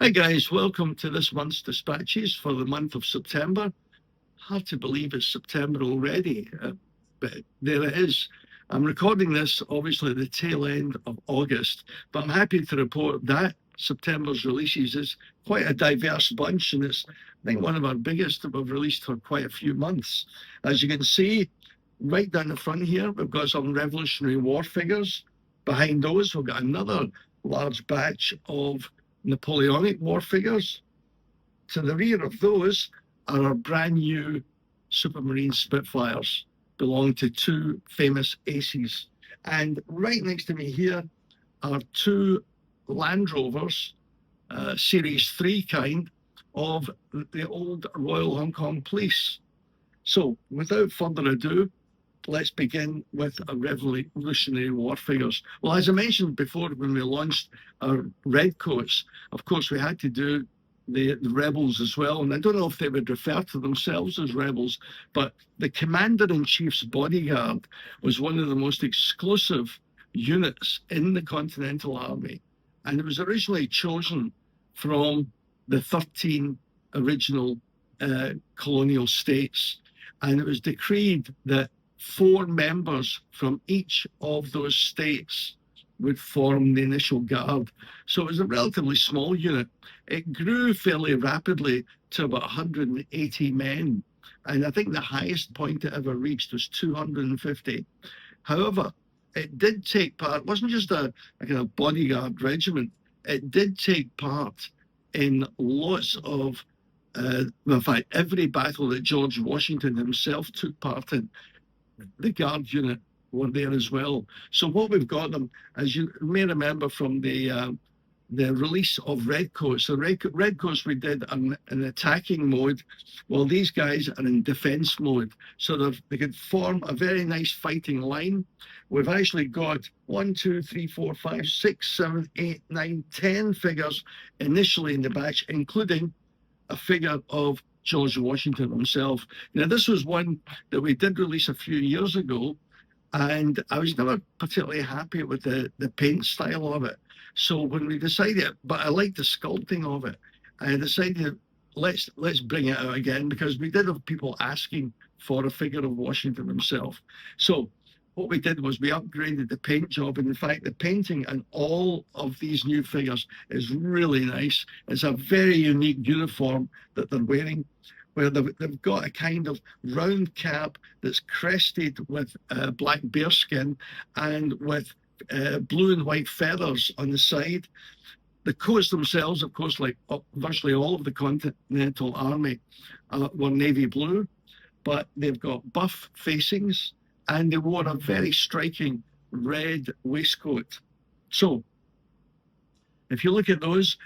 Hi guys, welcome to this month's dispatches for the month of September. Hard to believe it's September already, but there it is. I'm recording this obviously at the tail end of August, but I'm happy to report that September's releases is quite a diverse bunch, and it's, I think, one of our biggest that we've released for quite a few months. As you can see, right down the front here, we've got some Revolutionary War figures. Behind those, we've got another large batch of Napoleonic war figures. To the rear of those are our brand new Supermarine Spitfires, belong to two famous aces. And right next to me here are two Land Rovers, Series 3 kind, of the old Royal Hong Kong Police. So without further ado, let's begin with our Revolutionary War figures. Well, as I mentioned before, when we launched our Redcoats, of course, we had to do the rebels as well. And I don't know if they would refer to themselves as rebels, but the Commander-in-Chief's bodyguard was one of the most exclusive units in the Continental Army. And it was originally chosen from the 13 original colonial states. And it was decreed that 4 members from each of those states would form the initial guard. So it was a relatively small unit. It grew fairly rapidly to about 180 men. And I think the highest point it ever reached was 250. However, it did take part, it wasn't just a kind of bodyguard regiment, it did take part in lots of, in fact, every battle that George Washington himself took part in. The Guard unit were there as well. So what we've got them, as you may remember from the release of Redcoats. So Redcoats, we did an attacking mode, while these guys are in defense mode. So they could form a very nice fighting line. We've actually got 1, 2, 3, 4, 5, 6, 7, 8, 9, 10 figures initially in the batch, including a figure of George Washington himself. Now, this was one that we did release a few years ago, and I was never particularly happy with the paint style of it. So when we decided, but I liked the sculpting of it, I decided let's bring it out again, because we did have people asking for a figure of Washington himself. So what we did was we upgraded the paint job, and in fact the painting on all of these new figures is really nice. It's a very unique uniform that they're wearing, where they've got a kind of round cap that's crested with black bearskin and with blue and white feathers on the side. The coats themselves, of course, like virtually all of the Continental Army, were navy blue, but they've got buff facings, and they wore a very striking red waistcoat. So if you look at those,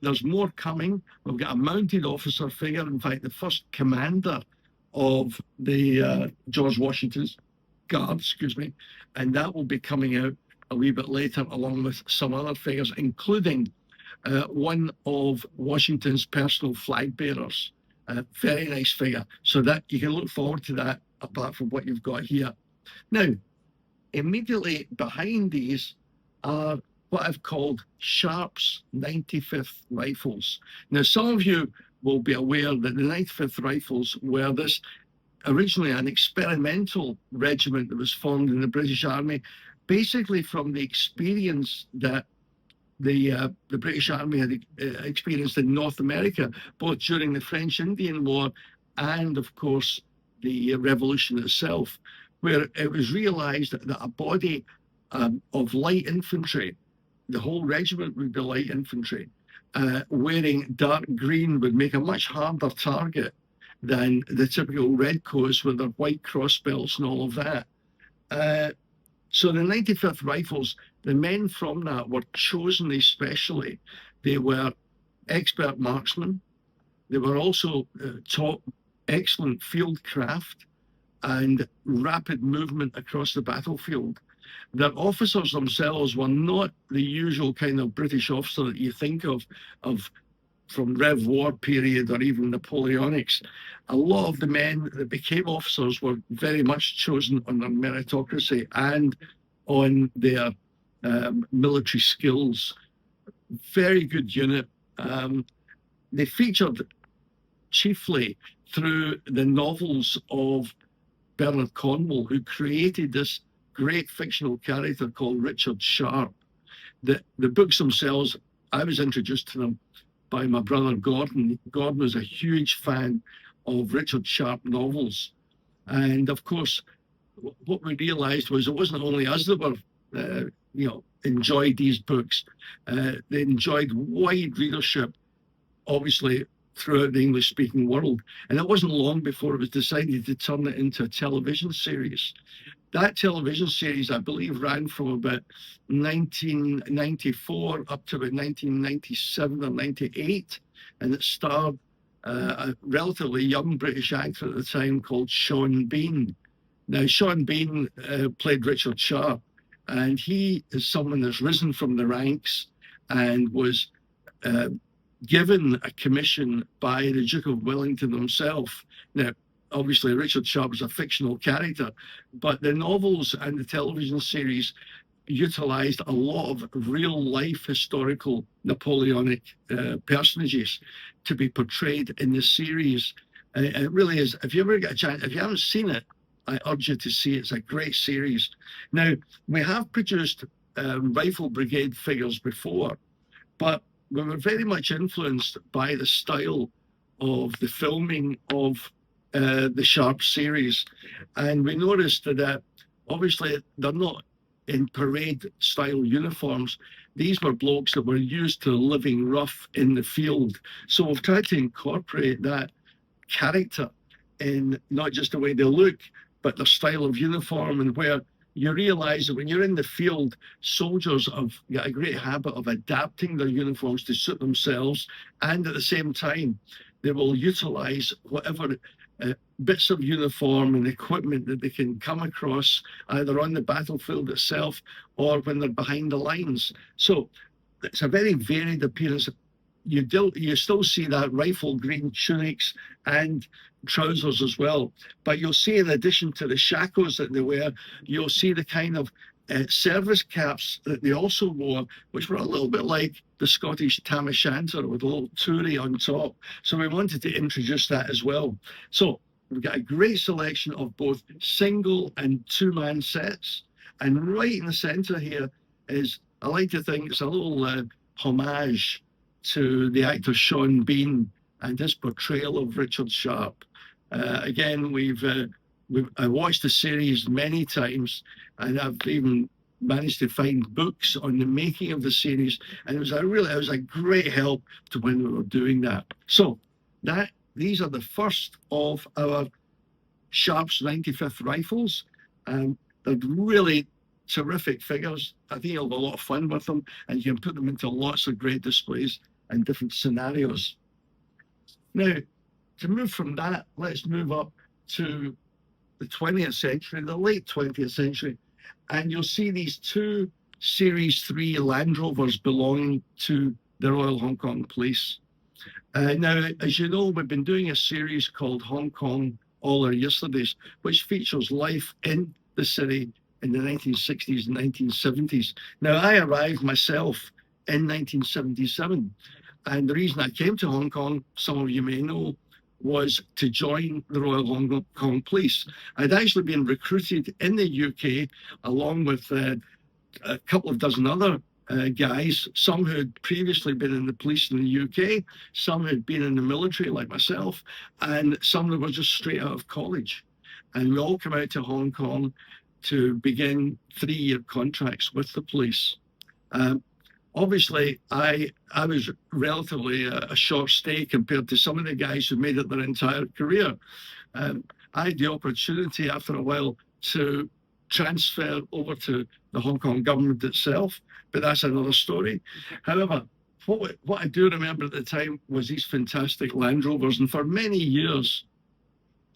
there's more coming. We've got a mounted officer figure, in fact, the first commander of the George Washington's Guard, and that will be coming out a wee bit later, along with some other figures, including one of Washington's personal flag bearers. Very nice figure. So that you can look forward to that, apart from what you've got here. Now, immediately behind these are what I've called Sharpe's 95th Rifles. Now, some of you will be aware that the 95th Rifles were this originally an experimental regiment that was formed in the British Army, basically from the experience that the British Army had experienced in North America, both during the French Indian War and, of course, the Revolution itself, where it was realized that a body of light infantry, the whole regiment would be light infantry, wearing dark green would make a much harder target than the typical redcoats with their white crossbelts and all of that. So the 95th Rifles, the men from that were chosen especially. They were expert marksmen. They were also taught excellent field craft and rapid movement across the battlefield. Their officers themselves were not the usual kind of British officer that you think of from Rev War period or even Napoleonics. A lot of the men that became officers were very much chosen on their meritocracy and on their military skills. Very good unit. They featured chiefly through the novels of Bernard Cornwell, who created this great fictional character called Richard Sharpe. The books themselves, I was introduced to them by my brother Gordon. Gordon was a huge fan of Richard Sharpe novels. And of course, what we realized was it wasn't only us that were, enjoyed these books. They enjoyed wide readership, obviously, throughout the English-speaking world. And it wasn't long before it was decided to turn it into a television series. That television series, I believe, ran from about 1994 up to about 1997 or 98. And it starred a relatively young British actor at the time called Sean Bean. Now, Sean Bean played Richard Sharpe, and he is someone that's risen from the ranks and was given a commission by the Duke of Wellington himself. Now, obviously, Richard Sharpe is a fictional character, but the novels and the television series utilized a lot of real-life historical Napoleonic personages to be portrayed in the series. And it really is, if you ever get a chance, if you haven't seen it, I urge you to see it. It's a great series. Now, we have produced Rifle Brigade figures before, but we were very much influenced by the style of the filming of the Sharpe series. And we noticed that obviously they're not in parade style uniforms. These were blokes that were used to living rough in the field. So we've tried to incorporate that character in not just the way they look, but their style of uniform, and where you realize that when you're in the field, soldiers have got a great habit of adapting their uniforms to suit themselves, and at the same time, they will utilize whatever bits of uniform and equipment that they can come across, either on the battlefield itself or when they're behind the lines. So it's a very varied appearance. You still see that rifle green tunics and trousers as well, but you'll see, in addition to the shakos that they wear, you'll see the kind of service caps that they also wore, which were a little bit like the Scottish tam o' shanter with a little toorie on top. So we wanted to introduce that as well. So we've got a great selection of both single and two-man sets, and right in the center here is, I like to think it's a little homage to the actor Sean Bean and his portrayal of Richard Sharpe. Again, I watched the series many times, and I've even managed to find books on the making of the series, and it was a great help to when we were doing that. So these are the first of our Sharpe's 95th rifles. They're really terrific figures. I think you'll have a lot of fun with them, and you can put them into lots of great displays and different scenarios. Now, to move from that, let's move up to the 20th century, the late 20th century, and you'll see these two Series 3 Land Rovers belonging to the Royal Hong Kong Police. Now, as you know, we've been doing a series called Hong Kong All Our Yesterdays, which features life in the city in the 1960s and 1970s. Now, I arrived myself in 1977, and the reason I came to Hong Kong, some of you may know, was to join the Royal Hong Kong Police. I'd actually been recruited in the UK along with a couple of dozen other guys, some who had previously been in the police in the UK, some had been in the military like myself, and some that were just straight out of college. And we all came out to Hong Kong to begin 3-year contracts with the police. Obviously, I was relatively a short stay compared to some of the guys who made it their entire career. I had the opportunity after a while to transfer over to the Hong Kong government itself, but that's another story. However, what I do remember at the time was these fantastic Land Rovers, and for many years,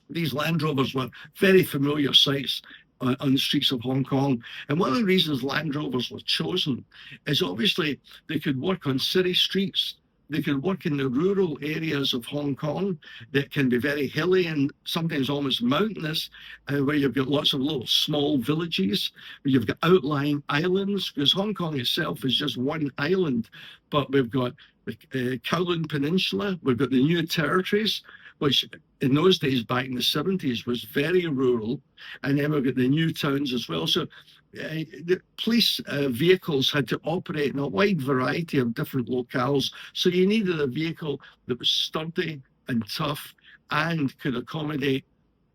these Land Rovers were very familiar sights on the streets of Hong Kong. And one of the reasons Land Rovers were chosen is obviously they could work on city streets. They could work in the rural areas of Hong Kong that can be very hilly and sometimes almost mountainous, where you've got lots of little small villages, where you've got outlying islands, because Hong Kong itself is just one island, but we've got the Kowloon Peninsula. We've got the New Territories, which in those days, back in the 70s, was very rural. And then we've got the new towns as well. So the police vehicles had to operate in a wide variety of different locales. So you needed a vehicle that was sturdy and tough and could accommodate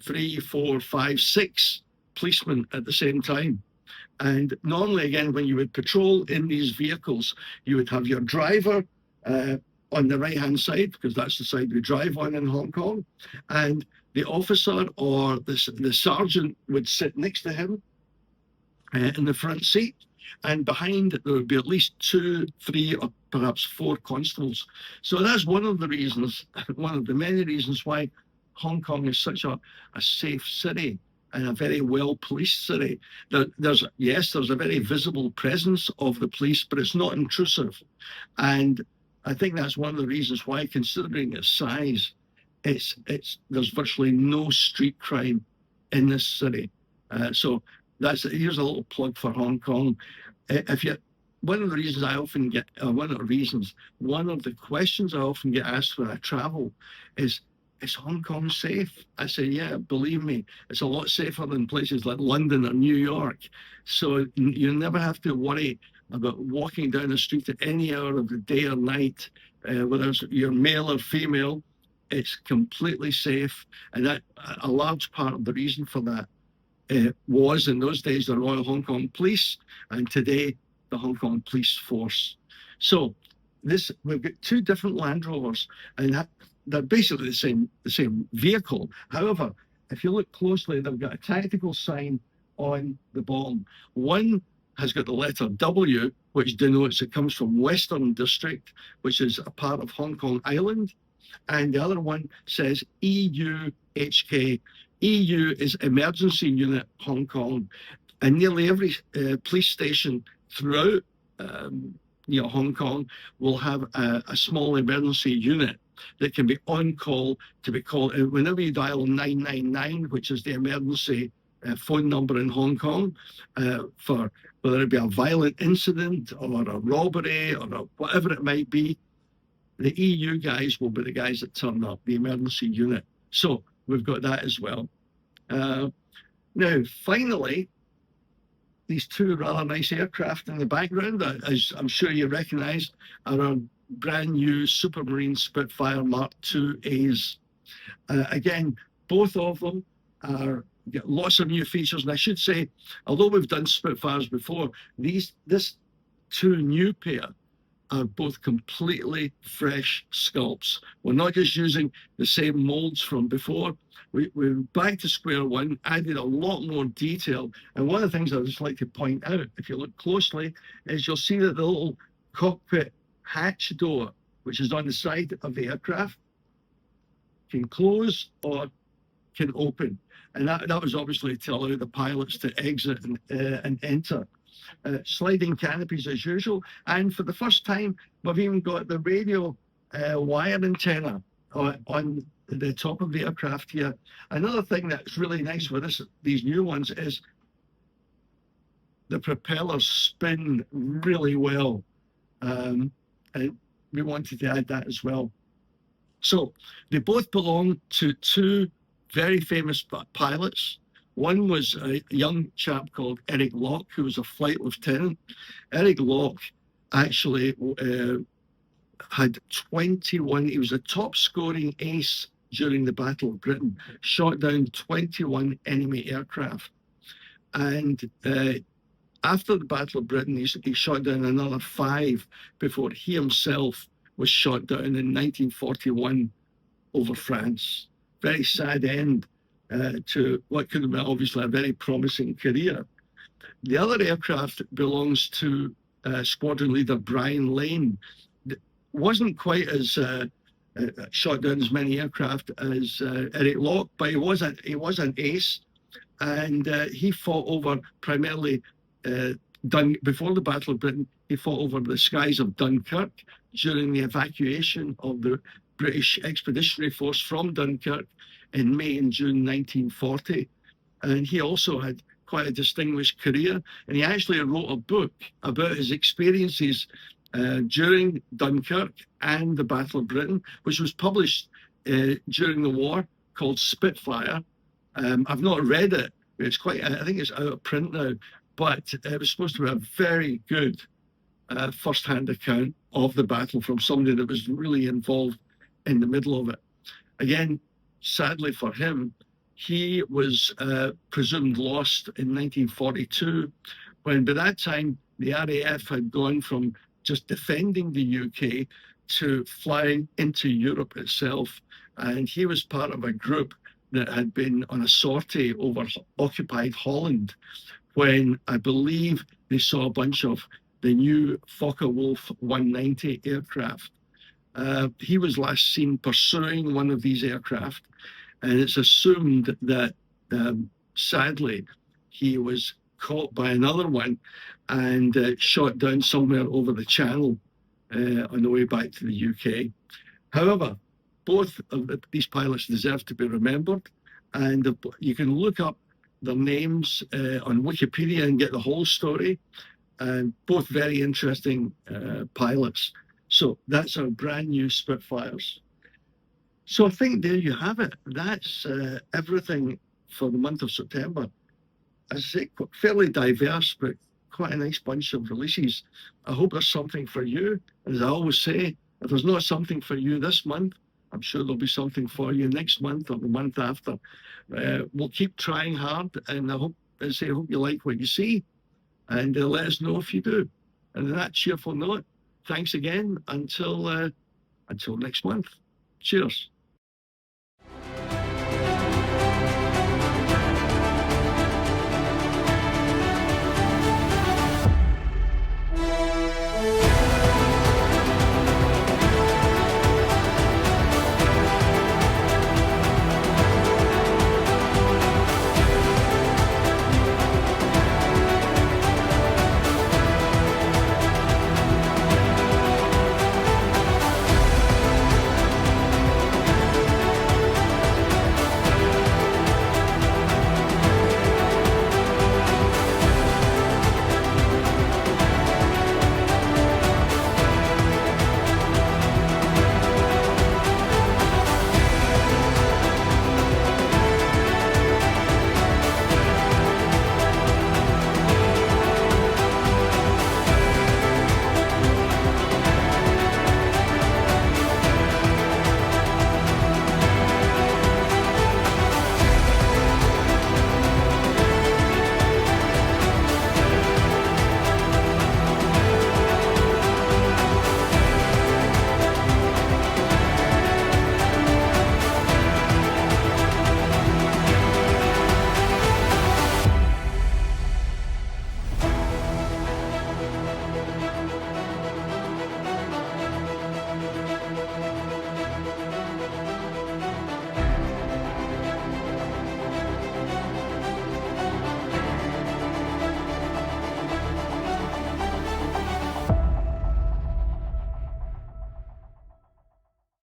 3, 4, 5, 6 policemen at the same time. And normally, again, when you would patrol in these vehicles, you would have your driver on the right-hand side, because that's the side we drive on in Hong Kong, and the officer or the sergeant would sit next to him in the front seat, and behind it there would be at least 2, 3, or perhaps 4 constables. So that's one of the reasons, one of the many reasons why Hong Kong is such a safe city and a very well-policed city. There's a very visible presence of the police, but it's not intrusive. And I think that's one of the reasons why, considering its size, there's virtually no street crime in this city. So here's a little plug for Hong Kong. One of the questions I often get asked when I travel is Hong Kong safe? I say, yeah, believe me, it's a lot safer than places like London or New York. So you never have to worry about walking down the street at any hour of the day or night, whether you're male or female. It's completely safe. And that a large part of the reason for that was, in those days, the Royal Hong Kong Police, and today the Hong Kong Police Force. So we've got 2 different Land Rovers, and they're basically the same vehicle. However, if you look closely, they've got a tactical sign on the bottom. One has got the letter W, which denotes it comes from Western District, which is a part of Hong Kong Island. And the other one says EUHK. EU is Emergency Unit Hong Kong. And nearly every police station throughout Hong Kong will have a small emergency unit that can be on call to be called. Whenever you dial 999, which is the emergency phone number in Hong Kong, for whether it be a violent incident or a robbery or whatever it might be, the EU guys will be the guys that turn up, the emergency unit. So we've got that as well. Now, finally, these 2 rather nice aircraft in the background, as I'm sure you recognize, are our brand new Supermarine Spitfire Mark IIAs. Again, both of them get lots of new features. And I should say, although we've done Spitfires before, this 2 new pair are both completely fresh sculpts. We're not just using the same molds from before. We're back to square one, added a lot more detail. And one of the things I'd just like to point out, if you look closely, is you'll see that the little cockpit hatch door, which is on the side of the aircraft, can close or can open. And that was obviously to allow the pilots to exit and enter. Sliding canopies as usual. And for the first time, we've even got the radio wire antenna on the top of the aircraft here. Another thing that's really nice with these new ones is the propellers spin really well. And we wanted to add that as well. So they both belong to 2 very famous pilots. One was a young chap called Eric Locke, who was a flight lieutenant. Eric Locke actually had 21, he was a top scoring ace during the Battle of Britain, shot down 21 enemy aircraft. And after the Battle of Britain, he shot down another 5 before he himself was shot down in 1941 over France. Very sad end to what could have been obviously a very promising career. The other aircraft belongs to squadron leader Brian Lane. Wasn't quite as shot down as many aircraft as Eric Locke, but he was an ace, and he fought over primarily before the Battle of Britain. He fought over the skies of Dunkirk during the evacuation of the British Expeditionary Force from Dunkirk in May and June 1940. And he also had quite a distinguished career, and he actually wrote a book about his experiences during Dunkirk and the Battle of Britain, which was published during the war, called Spitfire. I've not read it. It's quite, I think it's out of print now, but it was supposed to be a very good first-hand account of the battle from somebody that was really involved in the middle of it. Again, sadly for him, he was presumed lost in 1942, when by that time the RAF had gone from just defending the UK to flying into Europe itself. And he was part of a group that had been on a sortie over occupied Holland when I believe they saw a bunch of the new Focke-Wulf 190 aircraft. He was last seen pursuing one of these aircraft, and it's assumed that sadly he was caught by another one and shot down somewhere over the channel on the way back to the UK. However, both of these pilots deserve to be remembered, and you can look up their names on Wikipedia and get the whole story. And both very interesting pilots. So that's our brand new Spitfires. So I think there you have it. That's everything for the month of September. As I say, fairly diverse, but quite a nice bunch of releases. I hope there's something for you. As I always say, if there's not something for you this month, I'm sure there'll be something for you next month or the month after. We'll keep trying hard, and I hope you like what you see, and let us know if you do. And on that cheerful note, thanks again until next month. Cheers.